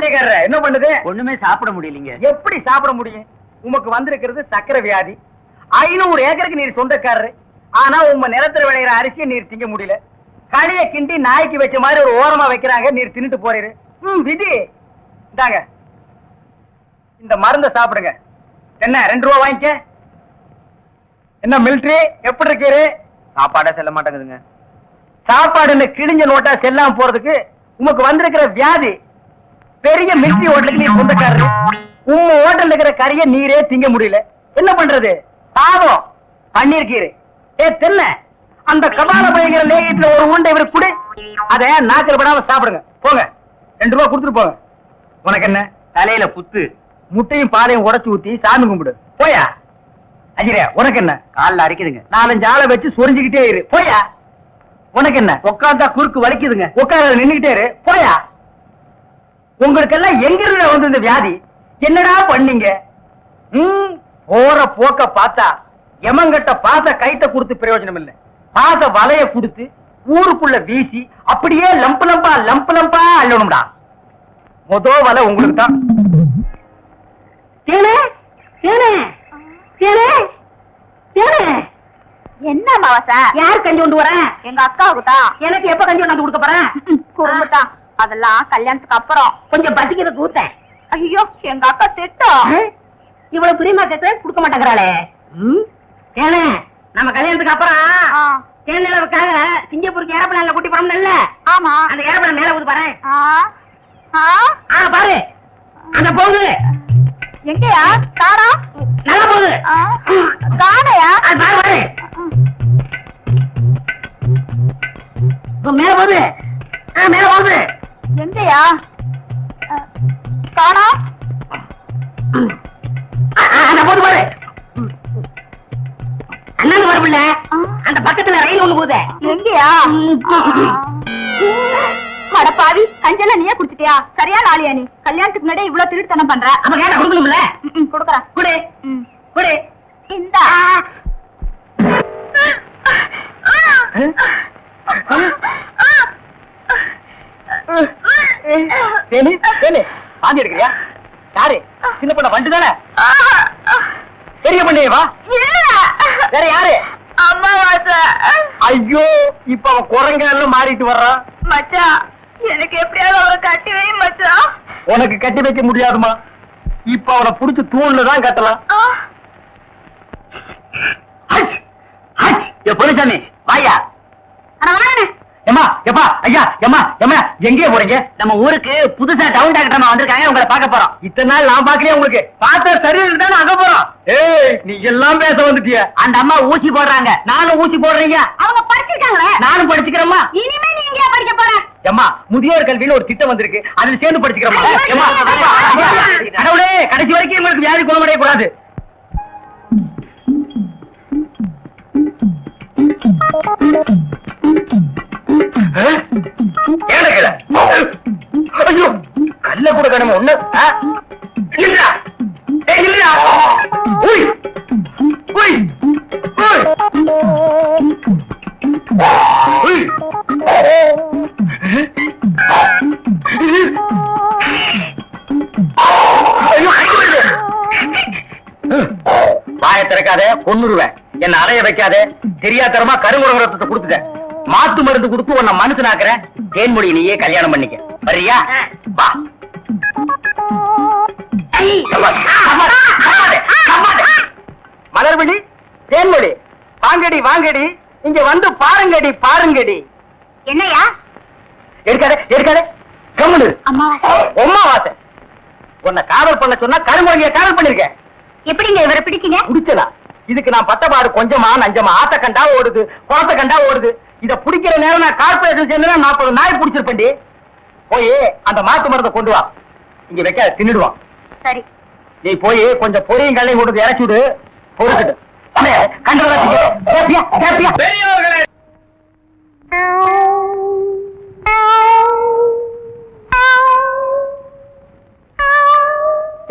பைத்தியக்காரர் என்ன பண்ணுது? ஒண்ணுமே சாப்பிட முடியலீங்க. எப்படி சாப்பிட முடியும்? உமக்கு வந்திருக்கிறது சக்கரை வியாதி. 500 ஏக்கருக்கு நீர் சொந்தக்காரரு. ஆனா உங்க நிலத்துல விளையிற அரிசியை நீர் திங்க முடியல. களிய கிண்டி நாய்க்கு வச்ச மாதிரி ஒரு ஓரமா வைக்கிறாங்க, நீர் தின்னுட்டு போறீரு. விதி. இந்தாங்க இந்த மருந்த சாப்பிடுங்க. என்ன 2 ரூபா வாங்கிக்க. என்ன மிலிட்டரி எப்படி இருக்கீரு? சாப்பாடே செல்ல மாட்டேங்குதுங்க. சாப்பாடுன்னு கிழிஞ்ச நோட்டா செல்லாம போறதுக்கு உமக்கு வந்திருக்கிற வியாதி. பெரிய மிலிட்டரி ஹோட்டலுக்கு நீ சொந்தக்காரரு. உங்க ஹோட்டல்ல இருக்கிற கறியை நீரே திங்க முடியல. என்ன பண்றது? பாவம் பண்ணிருக்கீரு. தென்ன அந்த கபால பயங்கர லேகியத்துல ஒரு உருண்டை இவரு குடு. அத நாக்கில் படாம சாப்பிடுங்க. போங்க 2 ரூபா கொடுத்துட்டு போங்க. உனக்கு என்ன தலையில புத்து? முட்டையும் பாலையும் உடைச்சு ஊத்தி சாமி கும்பிடு. போயா. அஜிரே உனக்கு என்ன? காலில் அரிக்குதுங்க. 4-5 ஆளை வச்சு சொரிஞ்சுக்கிட்டே இரு. போயா. உனக்கு என்ன? உட்காந்தா குறுக்கு வலிக்குதுங்க. உட்கார நின்னுகிட்டே இரு. போயா. உங்களுக்கெல்லாம் எங்க இருந்து வந்து இந்த வியாதி? என்னடா பண்ணீங்க? போற போக்க பார்த்தா எமங்கட்ட பாச கைட்ட கொடுத்து பிரயோஜனம் இல்லை. பாச வலைய கொடுத்து ஊருக்குள்ள வீசி அப்படியே லம்பு லம்பா அள்ளணும்டா. மொத வலை உங்களுக்கு தான். என்ன மாவசா? யார் கஞ்சி கொண்டு வரேன்? எங்க அக்காவுக்கு தான். எனக்கு எப்ப கஞ்சி கொண்டாந்து கொடுக்க போறேன்? குடும்பத்தான். அதெல்லாம் கல்யாணத்துக்கு அப்புறம். கொஞ்சம் பசிக்கிறது ஊத்தேன். ஐயோ எங்க அக்கா திட்டம். இவ்வளவு பிரியமா கேட்க கொடுக்க மாட்டேங்கிறாளே. ஏனே நம்ம கல்யாணத்துக்கு அப்புறம் தேனிலவுக்காக சிங்கப்பூருக்கு ஏரோப்ளேன்ல கூட்டி போறோம்ல. ஆமா. அந்த ஏரோப்ளேன் மேல ஊது பாரு. பாரு அங்க போகுது. எங்கயா? காணா. நல்லா போகுது. காணையா? பாரு பாரு மேல போகுது. மேல போகுது. எங்கயா? காணா. போது பாரு. அண்ணன் வரவில்ல. அந்த பக்கத்துல ரயில் ஒண்ணு போகுது. எங்கயா? மடப்பாவி கஞ்செல்லாம் நீயே குடிச்சிட்டியா? சரியான ஆளியா நீ? கல்யாணத்துக்கு முன்னாடி இவ்வளவு திருட்டுத்தனம் பண்ற. அப்ப கேட்ட கொடுக்கணும்ல. கொடுக்கறேன். குடு குடு. இந்த பாதி எடுக்கிறியா? யாரு? சின்ன பொண்ண வண்டு தானே? பெரிய பொண்ணையவா? வேற யாரு? அம்மாவாசை. ஐயோ இப்ப அவன் குரங்கெல்லாம் மாறிட்டு வர்றான். மச்சான் எனக்கு எப்படியாவது அவரை கட்டி வை மச்சான். உனக்கு கட்டி வைக்க முடியாதுமா. இப்ப அவனை புடிச்சு தூண்ல தான் கட்டலாம். பொலிசாமி வாயா. ஏமா எப்பா ஐயா ஏமா ஏமா எங்கே போறீங்க? நம்ம ஊருக்கு புதுசா டவுன் டாக்டர் அம்மா வந்திருக்காங்க, உங்களை பார்க்க போறோம். இத்தனை நாள் நான் பாக்கலையே உங்களுக்கு. பார்த்தா சரியில்லை தானே அங்க போறோம். ஏய் நீ எல்லாம் பேச வந்துட்டிய. அந்த அம்மா ஊசி போடுறாங்க. நானும் ஊசி போடுறீங்க. அவங்க படிச்சிருக்காங்களே. நானும் படிச்சுக்கிறேம்மா. இனிமே நீ எங்கயா படிக்க போற? ஏம்மா முதியோர் கல்வின்னு ஒரு திட்டம் வந்திருக்கு, அதுல சேர்ந்து படிச்சுக்கிறோமா? கடவுளே கடைசி வரைக்கும் உங்களுக்கு வியாதி குணமடைய கூடாது. ஐயோ கல்ல கூட கடமை ஒண்ணு. வாய திறக்காதே கொன்னுருவேன். என்ன அலைய வைக்காதே. தெரியாதரமா கருங்குரங்க ரத்தத்தை கொடுத்துட்டேன். மாத்து மருந்து கொடுத்து உன்னை மனுஷனாக்குறேன். தேன்மொழி நீயே கல்யாணம் பண்ணிக்க. வரியா? வா. மலர்விழி தேன்மொழி வாங்கடி வாங்கடி இங்க வந்து பாருங்கடி பாருங்கடி. என்னையா? எடுக்காதே எடுக்காதே கம்முனு. அம்மாவாசை. உன்னை காதல் பண்ண சொன்னா கருங்குரங்க காதல் பண்ணிருக்க. எப்படிங்க இவரை பிடிச்சீங்க? பிடிச்சதா? இதுக்கு நான் பட்டபாடு கொஞ்சமா நஞ்சமா. ஆத்த கண்டா ஓடுது, குளத்த கண்டா ஓடுது. இத பிடிக்கிற நேரம் நான் கார்பரேஷன் சேர்ந்து 40 நாய் பிடிச்சிருப்பேன்டி. போய் அந்த மாத்து மருந்தை கொண்டு வா. இங்க வைக்க தின்னுடுவான். சரி. நீ போய் கொஞ்சம் பொரியும் கல்லையும் கொண்டு இறக்கி விடு. பொறுக்கிட்டு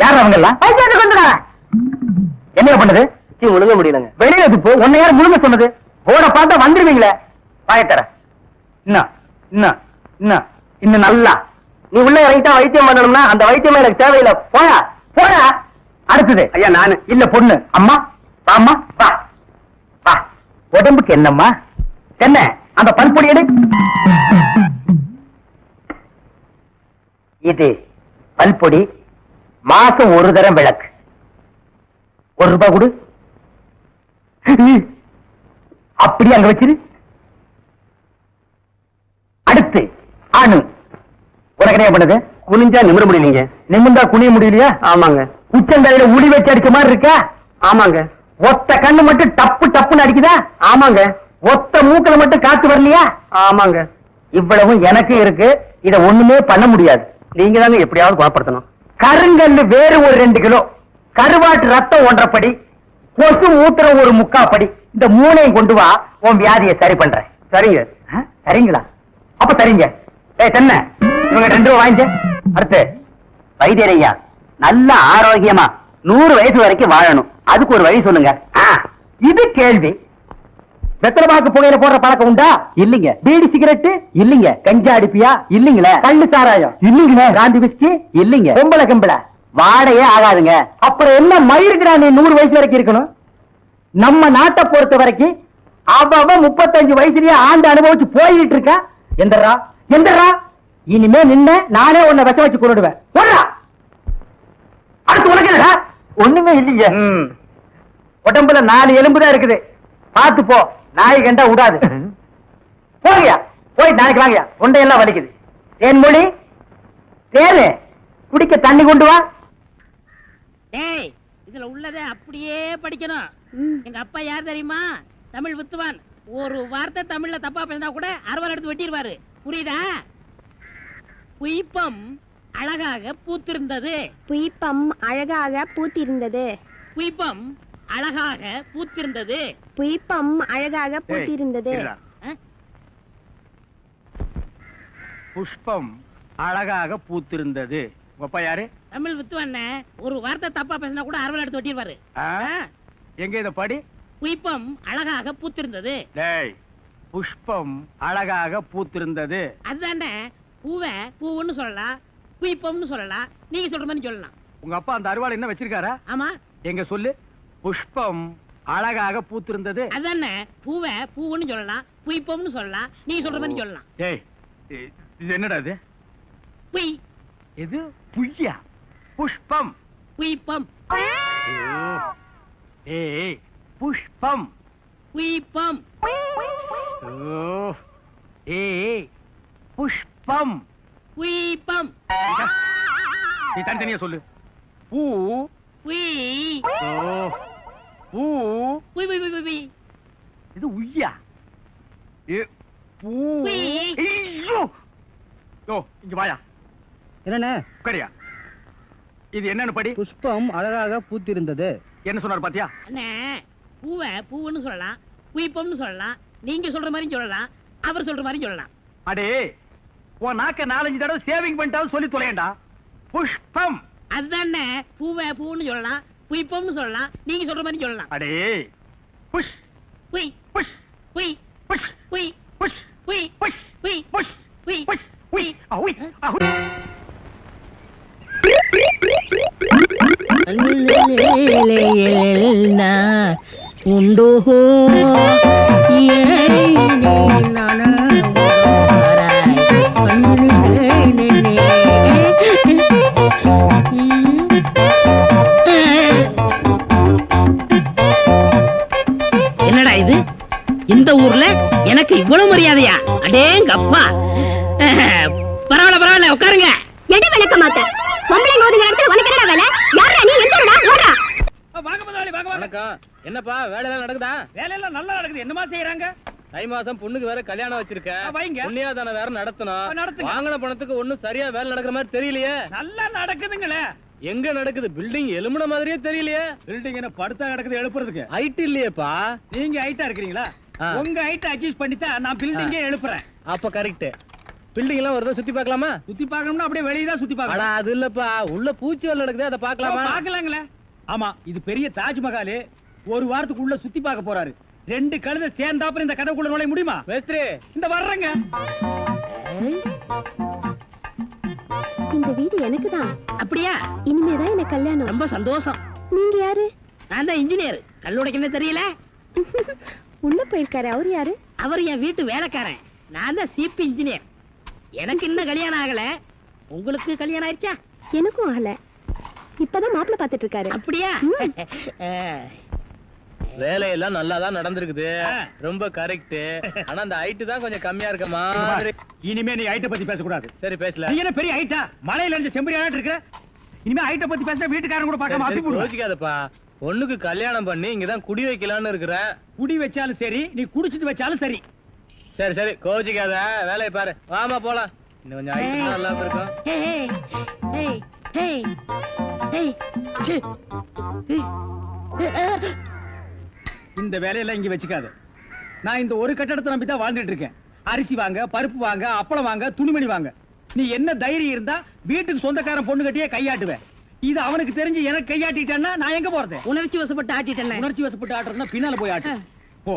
யார் அவங்கெல்லாம்? என்ன பண்ணுது? முழுங்க முடியலங்க. வெளியில போ. உன்னை யார் முழுங்க சொன்னது? போட பார்த்தா வந்துருவீங்களே. வாயத்தர இன்னும் இன்னும் இன்னும் இன்னும் நல்லா நீ உள்ள இறங்கிட்டா வைத்தியம் பண்ணணும்னா அந்த வைத்தியம் எனக்கு தேவையில்லை. போடா போடா. அடுத்தது ஐயா நானு. இல்ல பொண்ணு. அம்மா வாம்மா வா வா. உடம்புக்கு என்னம்மா என்ன அந்த பல்பொடி எடு. இது பல்பொடி. மாசம் ஒரு தரம் விளக்கு. ₹1 கொடு. அப்படி அங்க வச்சிரு. அடுத்து அணு. உனக்கு என்ன பண்ணுது? குனிஞ்சா நிமிர முடியலீங்க. நிமிந்தா குனிய முடியலையா? ஆமாங்க. உச்சந்தலையில உளி வச்சு அடிச்ச மாதிரி இருக்கா? ஆமாங்க. ஒத்த கண்ணு மட்டும் டப்பு டப்புன்னு அடிக்குதா? ஆமாங்க. ஒத்த மூக்கல மட்டும் காத்து வரலையா? ஆமாங்க. இவ்வளவும் எனக்கு இருக்கு. இத ஒண்ணுமே பண்ண முடியாது. நீங்க தாங்க எப்படியாவது குணப்படுத்தணும். கருங்கல்லு வேறு ஒரு 2 கிலோ, கருவாட்டு ரத்தம் 1.5 படி, கொசு மூத்திரம் ஒரு 3/4 படி. இந்த 3ஐயும் கொண்டு வா, உன் வியாதியை சரி பண்றேன். சரிங்க. சரிங்களா? அப்ப சரிங்க. தென்ன இவங்க 2 ரூபா வாங்கிக்க. அடுத்து வைத்தியரையா நல்ல ஆரோக்கியமா 100 வயசு வரைக்கும் வாழணும். அதுக்கு ஒரு வழி சொல்லுங்க. இது கேள்வி. வெத்தலை பாக்கு புகையில போடுற பழக்கம் உண்டா? இல்லீங்க. பீடி சிகரெட் இல்லீங்க. கஞ்சா அடிப்பியா? இல்லீங்களே. கள்ளு சாராயம் இல்லீங்களே. காந்தி விஸ்கி இல்லீங்க. பொம்பளை கம்பளை வாடையே ஆகாதுங்க. அப்புறம் என்ன மயிருக்குடா நீ 100 வயசு வரைக்கும் இருக்கணும்? நம்ம நாட்டை பொறுத்த வரைக்கும் அவ 35 வயசுலயே ஆண்டு அனுபவிச்சு போயிட்டு இருக்கா. எந்தரா எந்தரா இனிமே நின்ன நானே உன்னை விஷ வச்சு கொண்டுடுவேன். போடுறா. அடுத்து உனக்கு என்னடா? ஒண்ணுமே இல்லீங்க. உடம்புல 4 எலும்பு தான் இருக்குது. பார்த்து போ, நாய் கண்டா விடாது. போங்கயா, போய் நாளைக்கு வாங்கயா. தொண்டையெல்லாம் வலிக்குது. தேன்மொழி, தேனு குடிக்க தண்ணி கொண்டு வா. டேய், இதுல உள்ளதை அப்படியே படிக்கணும். எங்க அப்பா யார் தெரியுமா? தமிழ் வித்துவான். ஒரு வார்த்தை தமிழ்ல தப்பா பேசினா கூட அறுவாள் எடுத்து வெட்டிடுவாரு. புரியுதா? புய்பம் அழகாக பூத்திருந்தது. புய்பம் அழகாக பூத்திருந்தது. புய்பம் அழகாக பூத்திருந்தது. புய்பம் அழகாக பூத்திருந்தது. புஷ்பம் அழகாக பூத்திருந்தது. அப்பா யாரு? தமிழ் வித்துவான். ஒரு வார்த்தை தப்பா பேசினா கூட அறுவாள் எடுத்து வெட்டிடுவாரு. எங்க இத படி? புய்பம் அழகாக பூத்திருந்தது. டேய், புஷ்பம் அழகாக பூத்திருந்தது. அதுதானே. பூவை பூவுன்னு சொல்லலாம், புய்பம்னு சொல்லலாம். நீங்க சொல்ற மாதிரி சொல்லலாம். உங்க அப்பா அந்த அருவாள் என்ன வச்சிருக்காரா? ஆமா. எங்க சொல்லு. புஷ்பம் அழகாக பூத்திருந்தது. அதானே. பூவை பூவுன்னு சொல்லலாம், புய்பம்னு சொல்லலாம். நீங்க சொல்ற மாதிரி சொல்லலாம். டேய், இது என்னடா இது? புய் இது புய்யா? புஷ்பம் புய்பம் ஏய் புஷ்பம் புய்பம் ஏய் புஷ்பம் புய்பம். நீ தனித்தனியா சொல்லு. பூ புய் பூ புய் புய் புய் புய். இது உய்யா? பூ. புய். ஐயோ யோ, இங்க வாயா. என்னண்ணே? உட்காரியா. இது என்னன்னு படி. புஷ்பம் அழகாக பூத்திருந்தது. என்ன சொன்னார் பாத்தியா? அண்ணே, பூவை பூவுன்னு சொல்லலாம், புய்பம்னு சொல்லலாம். நீங்க சொல்ற மாதிரி சொல்லலாம், அவர் சொல்ற மாதிரி சொல்லலாம். அடே, உன் நாக்க 4-5 தடவை சேவிங் பண்ணிட்டாலும் சொல்லி தொலையண்டா. புஷ்பம். அதுதானே. பூவை பூவுன்னு சொல்லலாம், புய்பம்னு சொல்லலாம். நீங்க சொல்ற மாதிரி சொல்லலாம். அடே, புஷ் புய் புஷ் புய் புஷ் புய் புஷ் புய் புஷ் புய் புஷ் புய் புஷ் உய் அவுய் அவுய். உண்டோ என்னடா இது? இந்த ஊர்ல எனக்கு இவ்வளவு மரியாதையா? அடேங்கப்பா. பரவாயில்ல பரவாயில்ல, உட்காருங்க. எடு விளக்க மாட்டேன். பொம்பளை ஓதுங்கிற இடத்துல உனக்கு என்னடா வேலை? யாரா நீ? எந்த ஊரா? ஓடுறா. வாங்க முதலாளி, வாங்க வாங்க. வணக்கம். என்னப்பா வேலையெல்லாம் நடக்குதா? வேலையெல்லாம் நல்லா நடக்குது. என்னமா செய்யறாங்க? தை மாசம் பொண்ணுக்கு வேற கல்யாணம் வச்சிருக்கேன். வைங்க. புண்ணியாதானம் வேற நடத்தணும். நடத்துங்க. வாங்கின பணத்துக்கு ஒண்ணும் சரியா வேலை நடக்கிற மாதிரி தெரியலையே. நல்லா நடக்குதுங்களே. எங்க நடக்குது? பில்டிங் எலும்புன மாதிரியே தெரியலையே. பில்டிங் என்ன படுத்தா நடக்குது எழுப்புறதுக்கு? ஹைட் இல்லையேப்பா. நீங்க ஹைட்டா இருக்கிறீங்களா? ஆ. உங்க ஹைட் அட்ஜஸ்ட் பண்ணிட்டா நான் பில்டிங்கே எழுப்புறேன். அப்ப கரெக்ட். பில்டிங் எல்லாம் வருதா? சுத்தி பார்க்கலாமா? சுத்தி பார்க்கணும்னா அப்படியே வெளியே தான் சுத்தி அடா பார்க்கணும். அது இல்லப்பா, உள்ள பூச்சி வேலை நடக்குது, அதை பார்க்கலாமா? பார்க்கலாங்களே. ஆமா, இது பெரிய தாஜ்மஹால். ஒரு வாரத்துக்குள்ள சுத்தி பார்க்க போறாரு. 2 கழுதை சேர்ந்தாப்புல இந்த கதவுக்குள்ள நுழைய முடியுமா? மேஸ்திரி இந்த வர்றேங்க. இந்த வீடு எனக்கு தான். அப்படியா? இனிமேதான் எனக்கு கல்யாணம். ரொம்ப சந்தோஷம். நீங்க யாரு? நான் தான் இன்ஜினியர். கல்லுடைக்கணும் தெரியல. உள்ள போயிருக்காரு. அவரு யாரு? அவர் என் வீட்டு வேலைக்காரன். நான் தான் சிபி இன்ஜினியர். எனக்கு இன்னும் கல்யாணம் ஆகல. உங்களுக்கு கல்யாணம் ஆயிடுச்சா? எனக்கும் ஆகல. இப்பதான் மாப்பிள்ளை பாத்துட்டு இருக்காரு. அப்படியா? வேலையெல்லாம் நல்லா தான் நடந்திருக்குது. ரொம்ப கரெக்ட். ஆனா அந்த ஹைட் தான் கொஞ்சம் கம்மியா இருக்க மாதிரி. இனிமே நீ ஹைட்ட பத்தி பேசக்கூடாது. சரி பேசல. நீ என்ன பெரிய ஹைட்டா? மலையில இருந்து செம்பரியாட்டு இருக்க. இனிமே ஹைட்ட பத்தி பேச வீட்டுக்காரங்க கூட பார்க்காம அப்பி போடுவாங்க. யோசிக்காதப்பா. பொண்ணுக்கு கல்யாணம் பண்ணி இங்கதான் குடி வைக்கலாம்னு இருக்கிறேன். குடி வச்சாலும் சரி, நீ குடிச்சிட்டு வச்சாலும் சரி. சரி சரி கோச்சிக்காத, வேலையை பாரு. வாமா போலாம். இன்னும் கொஞ்சம் ஹைட் நல்லா இருக்கும். இந்த வேலையெல்லாம் இங்க வச்சுக்காத. நான் இந்த ஒரு கட்டடத்தை நம்பி தான் வாழ்ந்துட்டு இருக்கேன். அரிசி வாங்க, பருப்பு வாங்க, அப்பளம் வாங்க, துணிமணி வாங்க. நீ என்ன தைரியம் இருந்தா வீட்டுக்கு சொந்தக்காரன் பொண்ணு கட்டியே கையாட்டுவேன். இது அவனுக்கு தெரிஞ்சு எனக்கு கையாட்டிட்டேன்னா நான் எங்க போறது? உணர்ச்சி வசப்பட்டு ஆட்டிட்டேன். உணர்ச்சி வசப்பட்டு ஆட்டுறதுன்னா பின்னால போய் ஆட்டு. போ,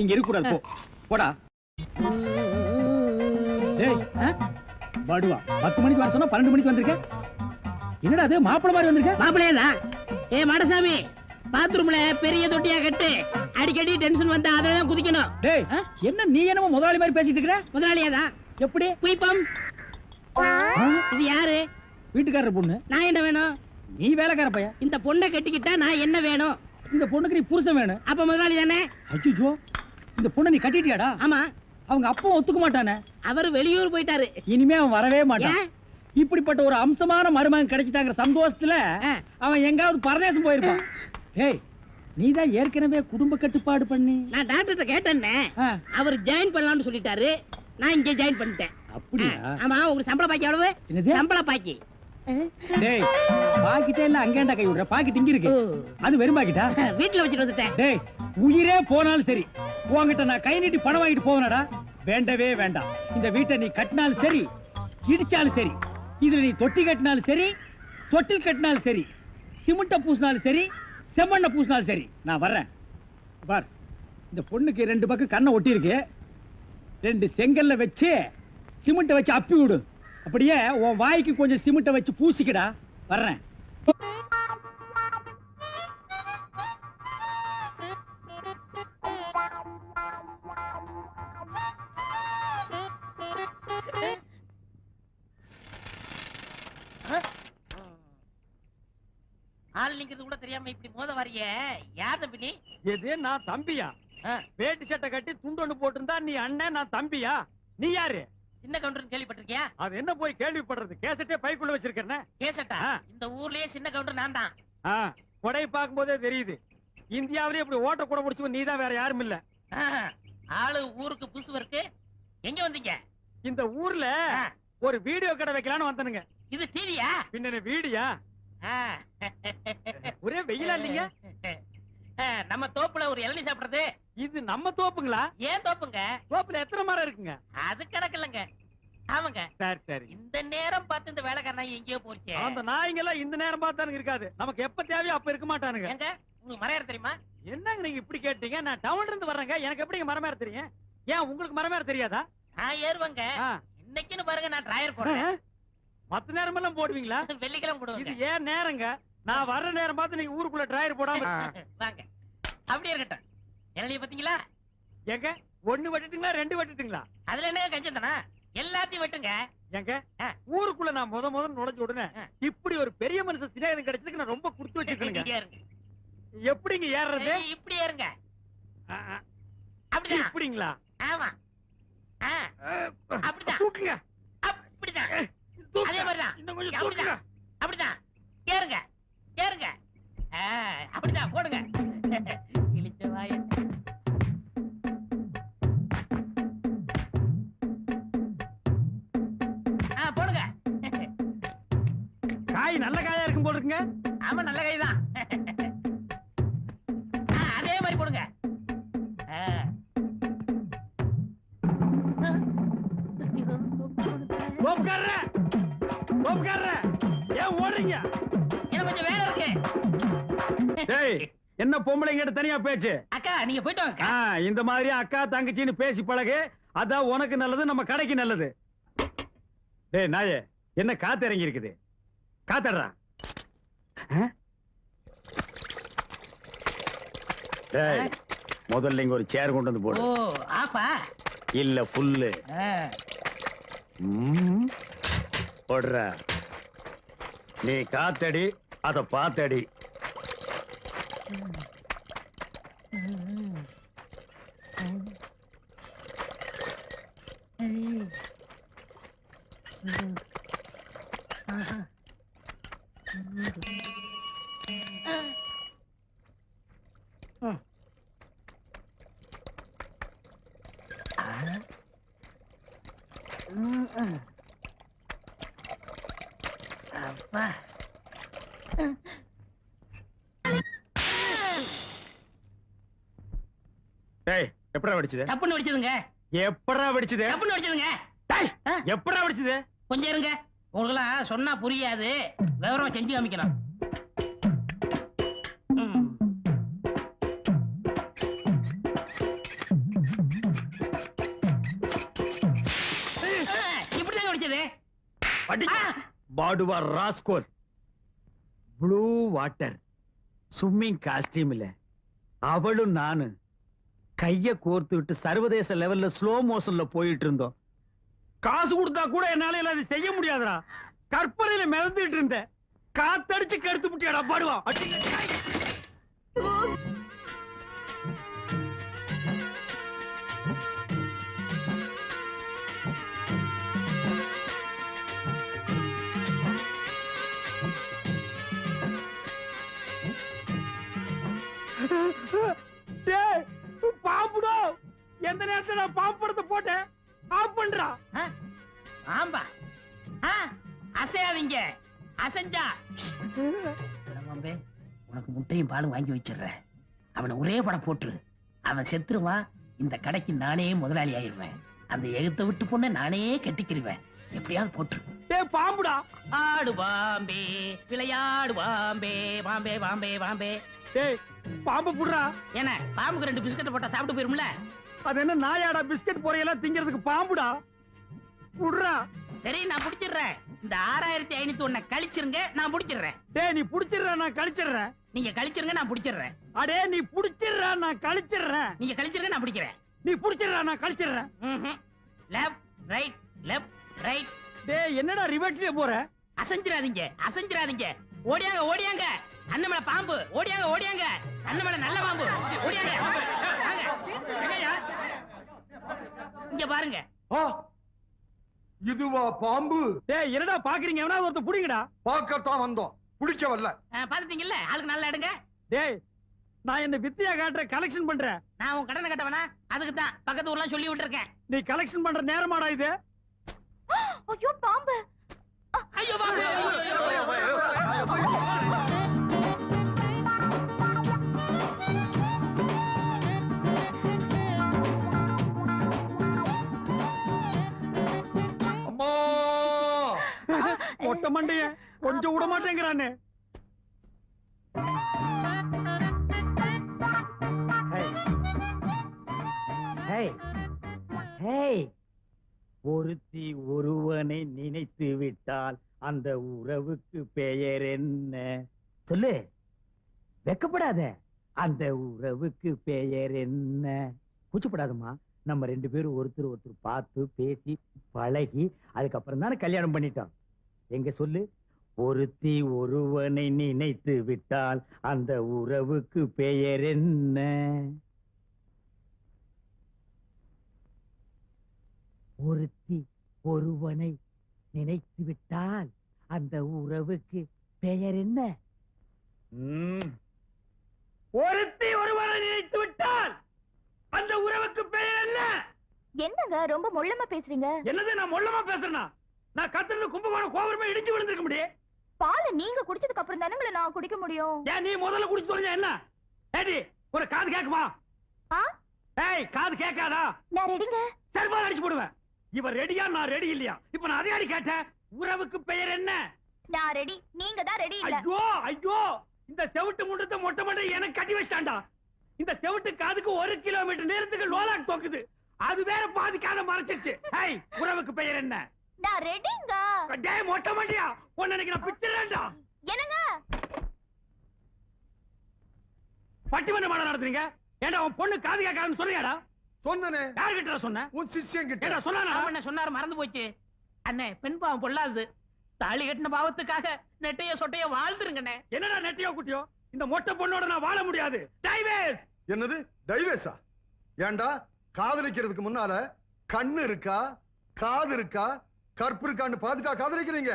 இங்க இருக்க கூடாது. போ, போடா. டேய், பாடுவா 10 மணிக்கு வர சொன்னா 12 மணிக்கு வந்திருக்க. என்னடா அது மாப்பிள்ளை மாதிரி வந்திருக்க? மாப்பிள்ளையதான். ஏ மாடசாமி, பாத்ரூம்ல பெரிய தொட்டியா கட்டு. அடிக்கடி டென்ஷன் வந்தா அதெல்லாம் குதிக்கணும். டேய், என்ன நீ என்னமோ முதலாளி மாதிரி பேசிட்டு இருக்கிற? முதலாளியாதான். எப்படி? குயிப்பம். இது யாரு? வீட்டுக்காரர் பொண்ணு. நான் என்ன வேணும்? நீ வேலைக்கார பையன். இந்த பொண்ணை கட்டிக்கிட்டா நான் என்ன வேணும்? இந்த பொண்ணுக்கு நீ புருஷன் வேணும். அப்ப முதலாளி தானே? அச்சோ, இந்த பொண்ணை நீ கட்டிட்டியாடா? ஆமா. அவங்க அப்பா ஒத்துக்க மாட்டானே. அவர் வெளியூர் போயிட்டாரு. இனிமே அவன் வரவே மாட்டான். ஏன்? இப்படிப்பட்ட ஒரு அம்சமான மருமகன் கிடைச்சிட்டாங்கிற சந்தோஷத்துல அவன் எங்காவது பரதேசம் போயிருப்பான். ஏய், நீதான் ஏற்கனவே குடும்ப கட்டுப்பாடு பண்ணி. நான் டாக்டர்கிட்ட கேட்டேன்னே. ஆ. அவர் ஜாயின் பண்ணலாம்னு சொல்லிட்டாரு. நான் இங்க ஜாயின் பண்ணிட்டேன். அப்படியா? ஆமா. உங்களுக்கு சம்பள பாக்கி எவ்வளவு? என்னது? சம்பள பாக்கி. டேய், பாக்கிட்டே இல்ல அங்கேண்டா கை விடுற. பாக்கிட்டு இங்க இருக்கு. அது வெறும் பாக்கிட்டா? வீட்டுல வச்சுட்டு வந்துட்டேன். டேய், உயிரே போனாலும் சரி உன்கிட்ட நான் கை நீட்டி பணம் வாங்கிட்டு போவனடா. வேண்டவே வேண்டாம். இந்த வீட்டை நீ கட்டினாலும் சரி, இடிச்சாலும் சரி, இதுல நீ தொட்டி கட்டினாலும் சரி, தொட்டில் கட்டினாலும் சரி, சிமெண்ட பூசினாலும் சரி, செம்மண்ண பூசினாலும் சரி, நான் வர்றேன். பார், இந்த பொண்ணுக்கு 2 பக்கம் கண்ணை ஒட்டி இருக்கு. 2 செங்கல்ல வச்சு சிமெண்ட வச்சு அப்பி விடு. அப்படியே உன் வாய்க்கு கொஞ்சம் சிமெண்ட வச்சு பூசிக்கடா. வர்றேன். ஆள் நிக்கிறது கூட தெரியாம இப்படி மோத வரிய யார் தம்பி நீ? எது நான் தம்பியா? வேட்டி சட்டை கட்டி துண்டு ஒண்ணு போட்டிருந்தா நீ அண்ணன், நான் தம்பியா? நீ யாரு? சின்ன கவுண்டர் கேள்விப்பட்டிருக்கியா? அது என்ன போய் கேள்விப்படுறது? கேசட்டே பைக்குள்ள வச்சிருக்கேன். கேசட்டா? இந்த ஊர்லயே சின்ன கவுண்டர் நான் தான். கொடை பார்க்கும் போதே தெரியுது. இந்தியாவிலே இப்படி ஓட்ட கூட முடிச்சு நீ தான், வேற யாரும் இல்ல. ஆளு ஊருக்கு புதுசு இருக்கு. எங்க வந்தீங்க? இந்த ஊர்ல ஒரு வீடியோ கடை வைக்கலான்னு வந்தனுங்க. இது டிவியா? பின்ன வீடியா? ஒரே வெயிலா இல்லீங்க? நம்ம தோப்புல ஒரு இளநீ சாப்பிடுறது. இது நம்ம தோப்புங்களா? ஏன் தோப்புங்க? தோப்புல எத்தனை மரம் இருக்குங்க? அது கணக்கு இல்லங்க. ஆமாங்க. சரி சரி. இந்த நேரம் பார்த்து இந்த வேலைக்காரன் எங்கேயோ போச்சு. அந்த நாய்ங்க எல்லாம் இந்த நேரம் பார்த்தானுங்க இருக்காது. நமக்கு எப்ப தேவையோ அப்ப இருக்க மாட்டானுங்க. எங்க உங்களுக்கு மரம் ஏற தெரியுமா? என்னங்க நீங்க இப்படி கேட்டீங்க? நான் டவுன்ல இருந்து வர்றேங்க. எனக்கு எப்படிங்க மரம் ஏற தெரியும்? ஏன் உங்களுக்கு மரம் ஏற தெரியாதா? நான் ஏறுவேங்க. இன்னைக்குன்னு பாருங்க, நான் டிரைவர் போடுறேன். மத்த நேரம் எல்லாம் போடுவீங்களா? வெள்ளிக்கிழமை போடுவேன். இது ஏன் நேரங்க? நான் வர்ற நேரம் பார்த்து நீங்க ஊருக்குள்ள டிரைவர் போடாம வாங்க. அப்படியே இருக்கட்டும். இளநீ பாத்தீங்களா? எங்க 1 வெட்டுட்டுங்களா 2 வெட்டுட்டுங்களா? அதுல என்ன கஞ்சம் தானா? எல்லாத்தையும் வெட்டுங்க. எங்க ஊருக்குள்ள நான் முத நுழைஞ்ச உடனே இப்படி ஒரு பெரிய மனுஷன் சிநேகிதம் கிடைச்சதுக்கு நான் ரொம்ப குடுத்து வச்சிருக்கேங்க. எப்படிங்க ஏறுறது? இப்படி ஏறுங்க. அப்படிதான். இப்படிங்களா? ஆமா. அப்படிதான். தூக்குங்க. அப்படிதான். அதே மாதிரிதான். இன்னும் கொஞ்சம் தூக்குங்க. அப்படிதான். ஏறுங்க. ஏறுங்க. அப்படிதான் போடுங்க. இழிச்ச வாய. போடுங்க. காய் நல்ல காயா இருக்கும் போல இருக்குங்க. ஆமா, நல்ல காய் தான். அதே மாதிரி போடுங்க. ஏன் ஓடுறீங்க? எனக்கு கொஞ்சம் வேலை இருக்கு. என்ன பொம்பளைங்க தனியா பேச்சு? அக்கா, நீங்க போயிட்டு வாங்க. இந்த மாதிரி அக்கா தங்கச்சின்னு பேசி பழகு. அதான் உனக்கு நல்லது, நம்ம கடைக்கு நல்லது. டேய் நாயே, என்ன காத்து இறங்கி இருக்குது? காத்தடுறா. முதல்ல இங்க ஒரு சேர் கொண்டு வந்து போடு. ஆப்பா இல்ல புல்லு போடுற. நீ காத்தடி, அத பாத்தடி. அப்பா டேய், எப்படா வெடிச்சது? தப்புன்னு வெடிச்சதுங்க. எப்படா வெடிச்சது? தப்புன்னு வெடிச்சதுங்க. டேய், எப்படா வெடிச்சது? கொஞ்சம் இருங்க, உங்களுக்கெல்லாம் சொன்னா புரியாது, விவரமா செஞ்சு காமிக்கணும். இப்படிதான் வெடிச்சது. பாடுவா rascal. Blue water swimming costume இல்ல, அவளும் நானு கைய கோர்த்து விட்டு சர்வதேச லெவல்ல ஸ்லோ மோஷன்ல போயிட்டு இருந்தோம். காசு கொடுத்தா கூட என்னால அது செய்ய முடியாதுடா. கற்பனையில மிதந்துட்டு இருந்த காத்தடிச்சு கருத்து முட்டியாடா பாடுவா. பாம்புடா, எந்த நேரத்துல நான் பாம்பு படத்தை போட்டேன். ஆஃப் பண்றா. ஆம்பா அசையாதீங்க, அசைஞ்சா பாம்பே உனக்கு முட்டையும் பாலும் வாங்கி வச்சிடுறேன். அவனை ஒரே படம் போட்டுரு, அவன் செத்துருவான். இந்த கடைக்கு நானே முதலாளி ஆயிருவேன். அந்த எழுத்த விட்டு பொண்ண நானே கட்டிக்கிருவேன். எப்படியாவது போட்டுரு. டேய் பாம்புடா. ஆடு பாம்பே விளையாடு பாம்பே, பாம்பே பாம்பே பாம்பே. டேய் பாம்பு புடுறா. என்ன பாம்புக்கு 2 பிஸ்கட் போட்டா சாப்பிட்டு போயிரும்ல? அது என்ன நாயாடா பிஸ்கட் பொரியெல்லாம் திங்கிறதுக்கு பாம்புடா. புடுறா. சரி, நான் புடிச்சிடுறேன். இந்த 6501 கழிச்சிருங்க, நான் புடிச்சிடுறேன். டேய் நீ புடிச்சிடுற, நான் கழிச்சிடுறேன். நீங்க கழிச்சிருங்க, நான் புடிச்சிடுறேன். அடே நீ புடிச்சிடுற, நான் கழிச்சிடுறேன். நீங்க கழிச்சிருங்க, நான் பிடிக்கிறேன். நீ புடிச்சிடுற, நான் கழிச்சிடுறேன். Left right, left right. டேய் என்னடா ரிவர்ஸ்லயே போற? அசைஞ்சிராதீங்க, அசைஞ்சிராதீங்க. ஓடியாங்க, ஓடியாங்க. அண்ணமலை பாம்பு. ஓடியாங்க, ஓடியாங்க. அண்ணமலை நல்ல பாம்பு. ஓடியாங்க. வாங்க. எங்கய்யா? இங்க பாருங்க. இதுவா பாம்பு? டேய் என்னடா பாக்குறீங்க? எவனா ஒருத்த புடிங்கடா. பார்க்கத்தான் வந்தோம், பிடிக்க வரல. பாத்துட்டீங்கல்ல, ஆளுக்கு நல்லா எடுங்க. டேய் நான் என்ன வித்தியா காட்டுற கலெக்ஷன் பண்றேன். நான் உன் கடனை கட்டவனா? அதுக்கு தான் பக்கத்து ஊர்லாம் சொல்லி விட்டுருக்கேன். நீ கலெக்ஷன் பண்ற நேரமாடா இது? ஐயோ பாம்பு. ஐயோ பாம்பு. அம்மா மொட்டை மண்டைய கொஞ்சம் விட மாட்டேங்கிறானே. ஒருத்தி ஒருவனை நினைத்து விட்டால் அந்த உறவுக்கு பெயர் என்ன? சொல்லு, வெக்கப்படாத. அந்த உறவுக்கு பெயர் என்ன? கூச்சப்படாதம்மா. நம்ம 2 பேரும் ஒருத்தர் ஒருத்தர் பார்த்து பேசி பழகி அதுக்கப்புறம் தானே கல்யாணம் பண்ணிட்டோம். எங்க சொல்லு. ஒருத்தி ஒருவனை நினைத்து விட்டால் அந்த உறவுக்கு பெயர் என்ன? ஒருத்தி ஒருவனை நினைத்து விட்டால் அந்த உறவுக்கு பெயர் என்ன? ஒருத்தி ஒருவனை நினைத்து விட்டால் அந்த உறவுக்கு பெயர் என்ன? என்னங்க ரொம்ப மொள்ளமா பேசுறீங்க? என்னது நான் மொள்ளமா பேசுறேனா? நான் கத்துறது கும்பகோணம் கோபுரமே இடிச்சு விழுந்திருக்க முடியும். பால் நீங்க குடிச்சதுக்கு அப்புறம் தானே நான் குடிக்க முடியும். ஏன் நீ முதல்ல குடிச்சு சொல்லுங்க. என்ன ஏடி ஒரு காது கேக்குமா? ஏய் காது கேட்காதா? நான் ரெடிங்க. செல்வால் அடிச்சு போடுவேன். இவ ரெடியா, நான் ரெடி இல்லையா? இப்ப நான் அதே கேட்டேன். உறவுக்கு பெயர் என்ன? நான் ரெடி, நீங்க தான் ரெடி இல்ல. ஐயோ ஐயோ, இந்த செவிட்டு முண்டத்தை மொட்டை மண்டை எனக்கு கட்டி வச்சிட்டான்டா. இந்த செவிட்டு காதுக்கு 1 கிலோமீட்டர் நேரத்துக்கு லோலாக் தோக்குது. அது வேற பாதி காதை மறைச்சிருச்சு. ஏய் உறவுக்கு பெயர் என்ன? நான் ரெடிங்க. டேய் மொட்டை மண்டியா, உன்னை இன்னைக்கு நான் பிச்சிரேன்டா. என்னங்க? பட்டிமன்ற மாட நடத்துறீங்க? ஏண்டா உன் பொண்ணு காது கேட்காதுன்னு சொல்றியாடா? சொன்னனே. யார்கிட்ட சொன்ன? உன் சிஷ்யன் கிட்ட. ஏண்டா சொன்னானா? என்ன சொன்னாரு மறந்து போச்சு. அண்ணே பெண் பாவம் பொல்லாது. தாலி கட்டின பாவத்துக்காக நெட்டைய சொட்டைய வாழ்ந்துருங்கண்ணே. என்னடா நெட்டியோ குட்டியோ, இந்த மொட்டை பொண்ணோட நான் வாழ முடியாது. டைவேஸ். என்னது டைவேஸா? ஏண்டா காதலிக்கிறதுக்கு முன்னால கண்ணு இருக்கா, காது இருக்கா, கற்பு இருக்கான்னு பாத்துக்கா காதலிக்கிறீங்க?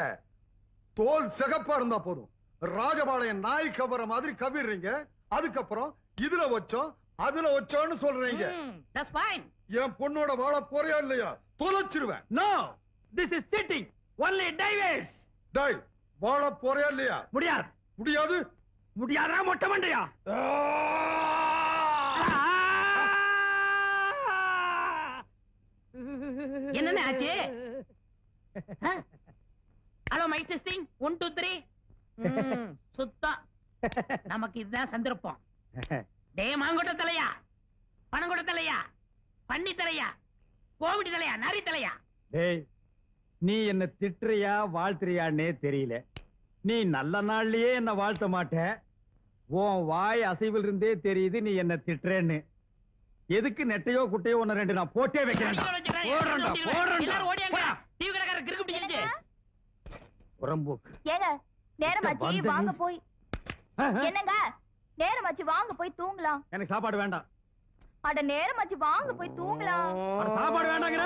தோல் சிகப்பா இருந்தா போதும், ராஜபாளையம் நாய் கவர மாதிரி கவிடுறீங்க. அதுக்கப்புறம் இதுல வச்சோம் அதுல வச்சோன்னு சொல்றீங்க. That's fine. என் பொண்ணோட வாழ போறியா இல்லையா? தொலைச்சிருவேன். No, this is cheating. Only டைவேஸ். டேய் வாழ போறியா இல்லையா? முடியாது. முடியாது. முடியாதா மொட்டை மண்டையா? என்னண்ணே ஆச்சு? Hello mic testing 1 2 3. சுத்தம். நமக்கு இதுதான் சந்தர்ப்பம். டே மாங்கொட்ட தலையா, பணங்கொட்ட தலையா, பன்னி தலையா, கோவிடி தலையா, நரி தலையா. டேய், நீ என்ன திட்டுறியா வாழ்த்துறியான்னே தெரியல. நீ நல்ல நாள்லயே என்ன வாழ்த்த மாட்ட. உன் வாய் அசைவில் இருந்தே தெரியுது நீ என்ன திட்டுறேன்னு. எதுக்கு நெட்டையோ குட்டையோ ஒன்னு ரெண்டு நான் போட்டே வைக்கிறேன். எல்லாரும் ஓடியாங்க. டிவி கடைக்காரர் கிறுக்கு பிடிச்சிருச்சு. புறம்போக்கு. ஏங்க நேரமாச்சு வந்து நீ- வாங்க போய். என்னங்க நேரமாச்சு வாங்க போய் தூங்கலாம். எனக்கு சாப்பாடு வேண்டாம். அட நேரமாச்சு வாங்க போய் தூங்கலாம். சாப்பாடு வேண்டாங்கிற